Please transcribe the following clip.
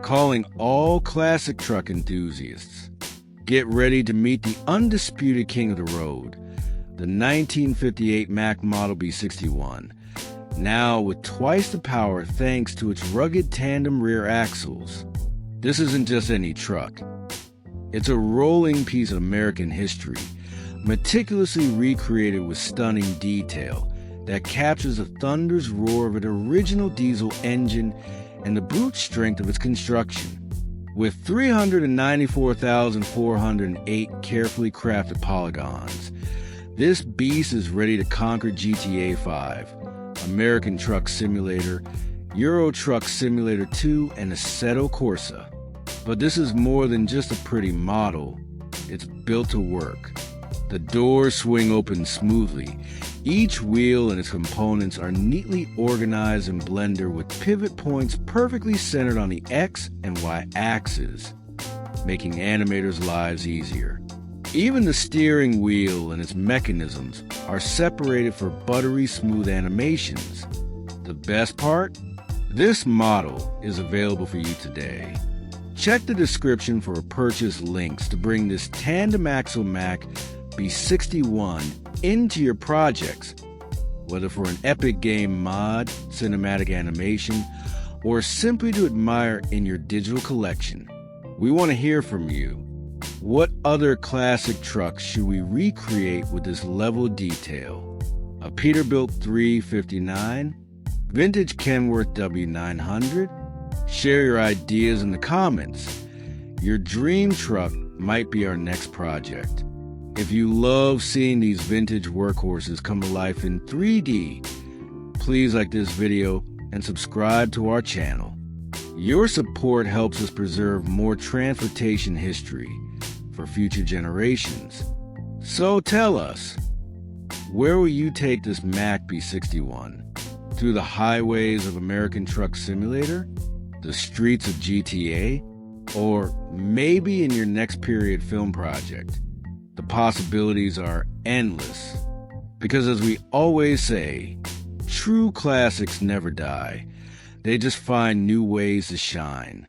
calling all classic truck enthusiasts. Get ready to meet the undisputed king of the road, the 1958 MACK Model B61, now with twice the power thanks to its rugged tandem rear axles. This isn't just any truck. It's a rolling piece of American history, meticulously recreated with stunning detail that captures the thunderous roar of an original diesel engine and the brute strength of its construction. With 394,408 carefully crafted polygons, this beast is ready to conquer GTA 5, American Truck Simulator, Euro Truck Simulator 2, and Assetto Corsa. But this is more than just a pretty model. It's built to work. The doors swing open smoothly. Each wheel and its components are neatly organized in Blender with pivot points perfectly centered on the X and Y axes, making animators' lives easier. Even the steering wheel and its mechanisms are separated for buttery smooth animations. The best part? This model is available for you today. Check the description for purchase links to bring this tandem axle MACK B61 into your projects, whether for an epic game mod, cinematic animation, or simply to admire in your digital collection. We want to hear from you. What other classic trucks should we recreate with this level of detail? A Peterbilt 359? Vintage Kenworth W900? Share your ideas in the comments. Your dream truck might be our next project. If you love seeing these vintage workhorses come to life in 3D, please like this video and subscribe to our channel. Your support helps us preserve more transportation history for future generations. So tell us, where will you take this MACK B61? Through the highways of American Truck Simulator? The streets of GTA? Or maybe in your next period film project? The possibilities are endless, because as we always say, true classics never die. They just find new ways to shine.